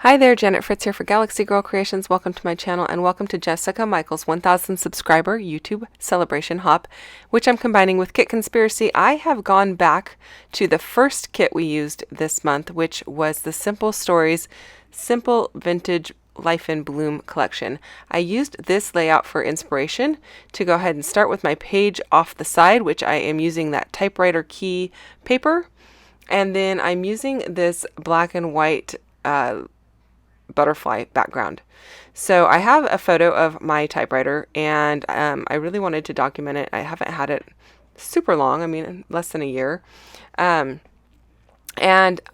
Hi there, Janet Fritz here for Galaxy Girl Creations. Welcome to my channel and welcome to Jessica Michael's 1000 subscriber YouTube celebration hop, which I'm combining with Kit Conspiracy. I have gone back to the first kit we used this month, which was the Simple Stories Simple Vintage Life in Bloom collection. I used this layout for inspiration to go ahead and start with my page off the side, which I am using that typewriter key paper. And then I'm using this black and white butterfly background. So I have a photo of my typewriter and I really wanted to document it. I haven't had it super long, I mean less than a year. And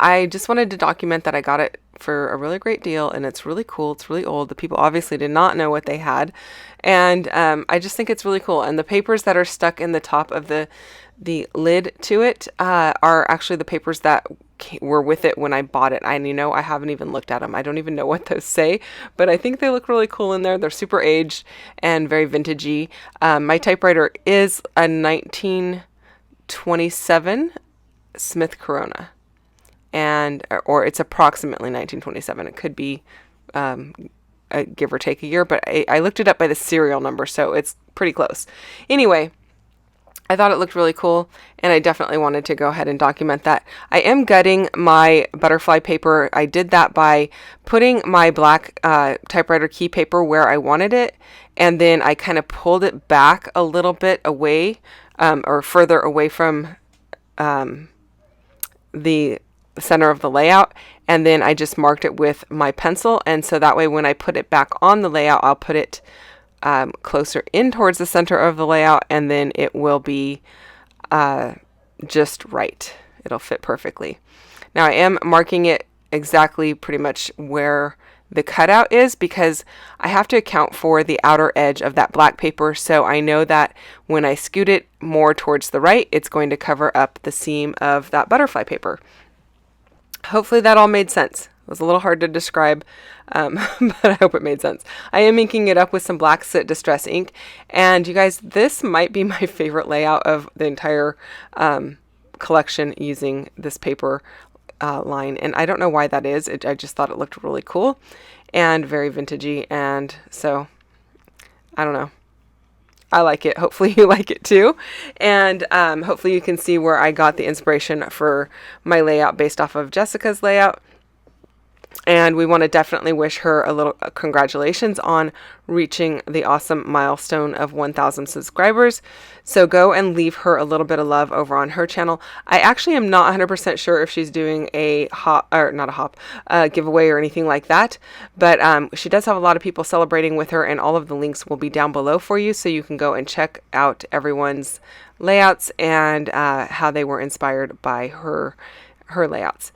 I just wanted to document that I got it for a really great deal and it's really cool. It's really old. The people obviously did not know what they had. And I just think it's really cool. And the papers that are stuck in the top of the lid to it are actually the papers that were with it when I bought it. I haven't even looked at them. I don't even know what those say, but I think they look really cool in there. They're super aged and very vintagey. My typewriter is a 1927 Smith Corona, or it's approximately 1927. It could be give or take a year, but I looked it up by the serial number, so it's pretty close. Anyway, I thought it looked really cool, and I definitely wanted to go ahead and document that. I am gutting my butterfly paper. I did that by putting my black typewriter key paper where I wanted it, and then I kind of pulled it back a little bit away, or further away from the center of the layout, and then I just marked it with my pencil, and so that way when I put it back on the layout, I'll put it closer in towards the center of the layout, and then it will be just right. It'll fit perfectly. Now I am marking it exactly pretty much where the cutout is because I have to account for the outer edge of that black paper, so I know that when I scoot it more towards the right, it's going to cover up the seam of that butterfly paper. Hopefully that all made sense. It was a little hard to describe, but I hope it made sense. I am inking it up with some black soot distress ink, and you guys, this might be my favorite layout of the entire collection using this paper line, and I don't know why that is. I just thought it looked really cool and very vintagey, and so I don't know. I like it. Hopefully you like it too. And hopefully you can see where I got the inspiration for my layout based off of Jessica's layout. And we want to definitely wish her a little congratulations on reaching the awesome milestone of 1,000 subscribers. So go and leave her a little bit of love over on her channel. I actually am not 100% sure if she's doing a giveaway or anything like that. But she does have a lot of people celebrating with her, and all of the links will be down below for you, so you can go and check out everyone's layouts and how they were inspired by her layouts.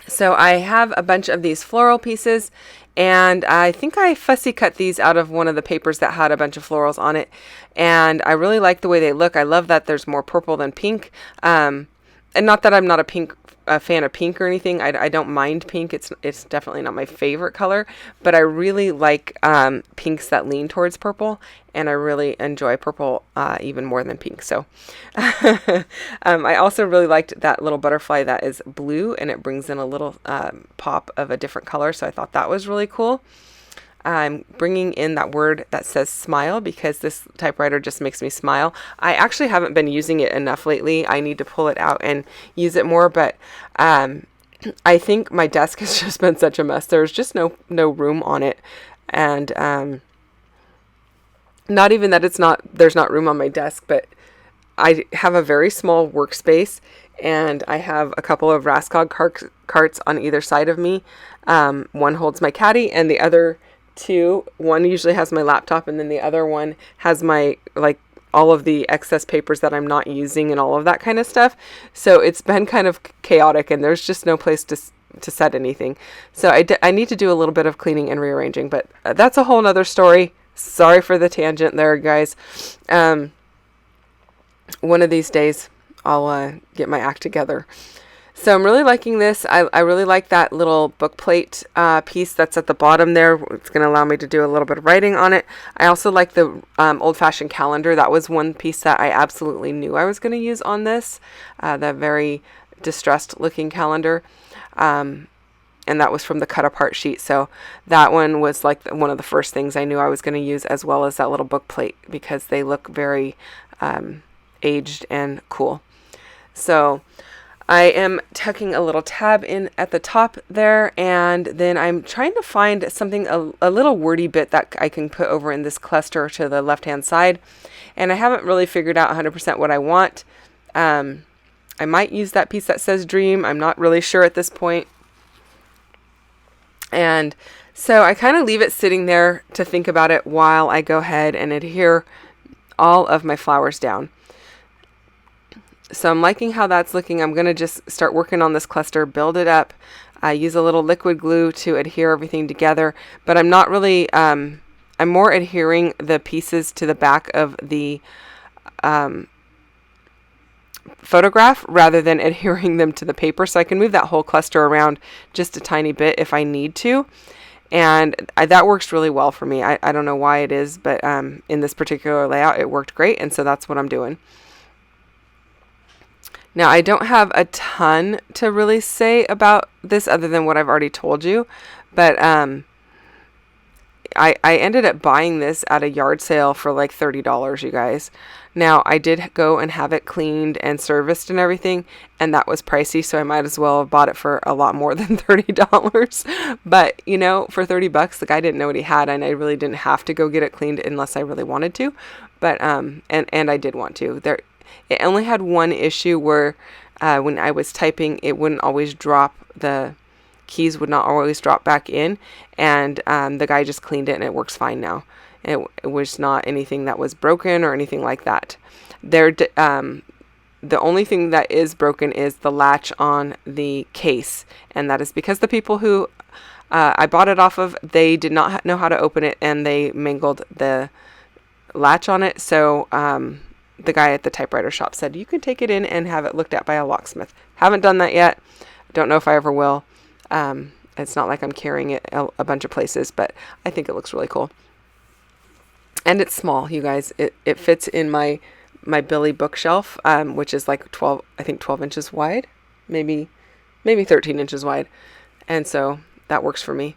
So I have a bunch of these floral pieces, and I think I fussy cut these out of one of the papers that had a bunch of florals on it, and I really like the way they look. I love that there's more purple than pink, and not that I'm not a fan of pink or anything. I don't mind pink. It's definitely not my favorite color, but I really like pinks that lean towards purple, and I really enjoy purple even more than pink. So I also really liked that little butterfly that is blue, and it brings in a little pop of a different color, so I thought that was really cool. I'm bringing in that word that says smile because this typewriter just makes me smile. I actually haven't been using it enough lately. I need to pull it out and use it more, but I think my desk has just been such a mess. There's just no room on it, and not even that there's not room on my desk, but I have a very small workspace, and I have a couple of Raskog carts on either side of me. One holds my caddy, and the other two, one usually has my laptop, and then the other one has my, all of the excess papers that I'm not using and all of that kind of stuff. So it's been kind of chaotic, and there's just no place to set anything. So I need to do a little bit of cleaning and rearranging, but that's a whole nother story. Sorry for the tangent there, guys. One of these days I'll get my act together. So I'm really liking this. I really like that little book plate piece that's at the bottom there. It's going to allow me to do a little bit of writing on it. I also like the old-fashioned calendar. That was one piece that I absolutely knew I was going to use on this. The very distressed looking calendar. and that was from the cut apart sheet. So that one was like one of the first things I knew I was going to use, as well as that little book plate, because they look very aged and cool. So I am tucking a little tab in at the top there, and then I'm trying to find something, a little wordy bit that I can put over in this cluster to the left hand side, and I haven't really figured out 100% what I want. I might use that piece that says dream. I'm not really sure at this point. And so I kind of leave it sitting there to think about it while I go ahead and adhere all of my flowers down. So I'm liking how that's looking. I'm going to just start working on this cluster, build it up. I use a little liquid glue to adhere everything together, but I'm not really, I'm more adhering the pieces to the back of the photograph rather than adhering them to the paper, so I can move that whole cluster around just a tiny bit if I need to, and that works really well for me. I don't know why it is, but in this particular layout it worked great, and so that's what I'm doing. Now I don't have a ton to really say about this other than what I've already told you, but I ended up buying this at a yard sale for like $30, you guys. Now, I did go and have it cleaned and serviced and everything, and that was pricey, so I might as well have bought it for a lot more than $30. But, you know, for $30, the guy didn't know what he had, and I really didn't have to go get it cleaned unless I really wanted to. But, and I did want to. It only had one issue where when I was typing, it wouldn't always drop, the keys would not always drop back in, and the guy just cleaned it and it works fine now. It was not anything that was broken or anything like that. The only thing that is broken is the latch on the case, and that is because the people who I bought it off of, they did not know how to open it, and they mangled the latch on it. So the guy at the typewriter shop said, you can take it in and have it looked at by a locksmith. Haven't done that yet. Don't know if I ever will. It's not like I'm carrying it a bunch of places, but I think it looks really cool. And it's small, you guys. It fits in my Billy bookshelf, which is like 12 inches wide, maybe 13 inches wide. And so that works for me.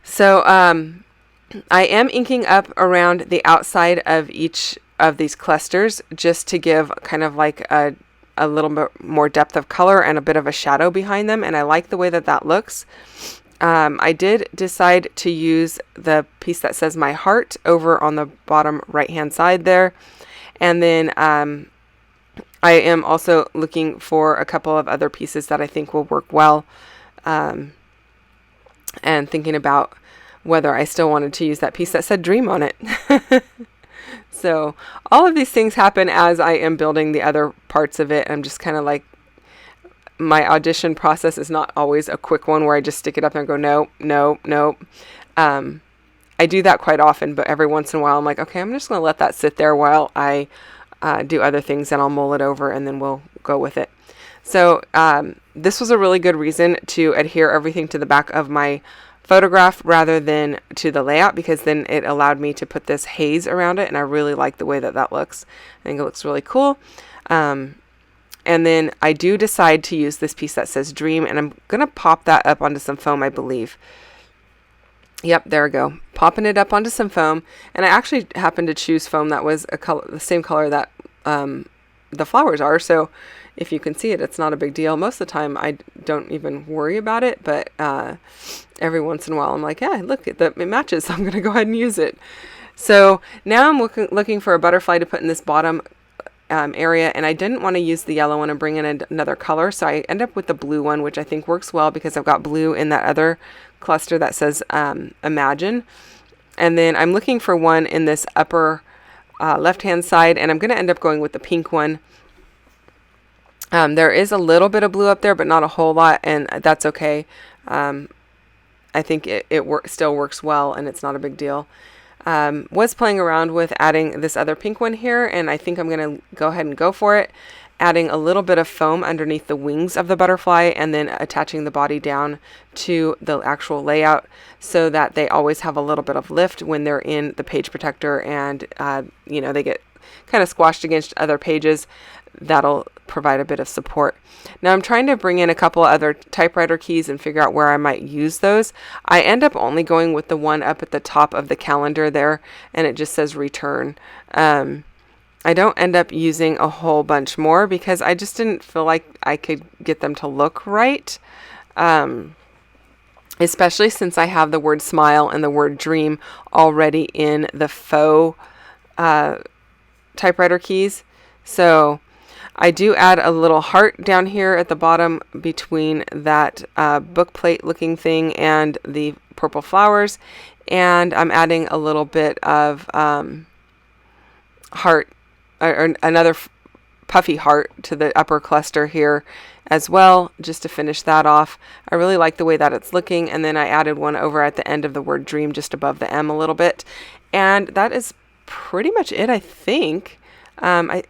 So I am inking up around the outside of each of these clusters just to give kind of like a little bit more depth of color and a bit of a shadow behind them. And I like the way that looks. I did decide to use the piece that says my heart over on the bottom right hand side there. And then I am also looking for a couple of other pieces that I think will work well, and thinking about whether I still wanted to use that piece that said dream on it. So all of these things happen as I am building the other parts of it. I'm just kind of like, my audition process is not always a quick one where I just stick it up and go, nope. I do that quite often, but every once in a while I'm like, okay, I'm just going to let that sit there while I do other things, and I'll mull it over and then we'll go with it. So this was a really good reason to adhere everything to the back of my photograph rather than to the layout, because then it allowed me to put this haze around it, and I really like the way that looks. I think it looks really cool. And then I do decide to use this piece that says dream, and I'm going to pop that up onto some foam, I believe. Yep, there we go. Popping it up onto some foam. And I actually happened to choose foam that was the same color that the flowers are. So if you can see it, it's not a big deal. Most of the time I don't even worry about it, but every once in a while I'm like, yeah, look, it matches, so I'm going to go ahead and use it. So now I'm looking for a butterfly to put in this bottom area, and I didn't want to use the yellow one and bring in another color, so I end up with the blue one, which I think works well because I've got blue in that other cluster that says imagine. And then I'm looking for one in this upper left hand side, and I'm going to end up going with the pink one. There is a little bit of blue up there, but not a whole lot, and that's okay. I think it still works well, and it's not a big deal. Was playing around with adding this other pink one here, and I think I'm going to go ahead and go for it, adding a little bit of foam underneath the wings of the butterfly, and then attaching the body down to the actual layout so that they always have a little bit of lift when they're in the page protector, and they get kind of squashed against other pages. That'll provide a bit of support. Now I'm trying to bring in a couple other typewriter keys and figure out where I might use those. I end up only going with the one up at the top of the calendar there, and it just says return. I don't end up using a whole bunch more because I just didn't feel like I could get them to look right. Especially since I have the word smile and the word dream already in the faux typewriter keys. So I do add a little heart down here at the bottom between that book plate looking thing and the purple flowers. And I'm adding a little bit of heart, or another puffy heart to the upper cluster here as well, just to finish that off. I really like the way that it's looking. And then I added one over at the end of the word dream, just above the M a little bit. And that is pretty much it, I think. I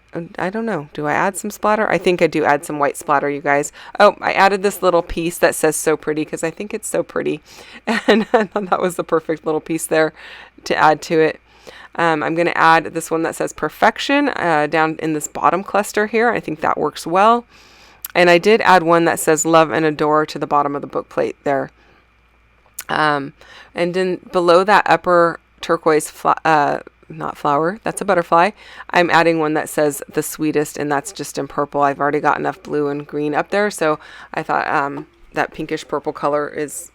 don't know. Do I add some splatter? I think I do add some white splatter, you guys. Oh, I added this little piece that says so pretty because I think it's so pretty. And I thought that was the perfect little piece there to add to it. I'm going to add this one that says perfection down in this bottom cluster here. I think that works well. And I did add one that says love and adore to the bottom of the book plate there. And then below that upper turquoise, not flower, that's a butterfly, I'm adding one that says the sweetest, and that's just in purple. I've already got enough blue and green up there, so I thought that pinkish purple color is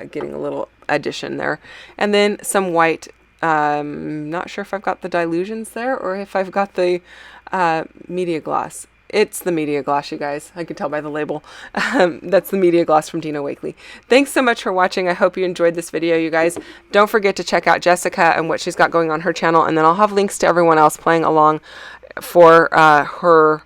getting a little addition there. And then some white. Not sure if I've got the dilutions there or if I've got the media gloss. It's the media gloss, you guys. I can tell by the label. That's the media gloss from Dina Wakley. Thanks so much for watching. I hope you enjoyed this video, you guys. Don't forget to check out Jessica and what she's got going on her channel, and then I'll have links to everyone else playing along for her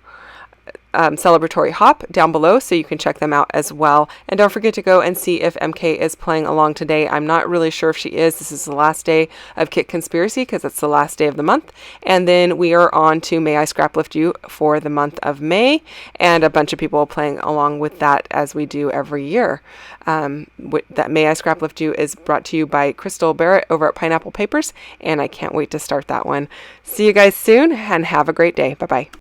celebratory hop down below, so you can check them out as well. And don't forget to go and see if MK is playing along today. I'm not really sure if she is. This is the last day of Kit Conspiracy because it's the last day of the month, and then we are on to May I Scraplift You for the month of May, and a bunch of people playing along with that as we do every year. That May I Scraplift You is brought to you by Crystal Barrett over at Pineapple Papers, and I can't wait to start that one. See you guys soon and have a great day. Bye bye.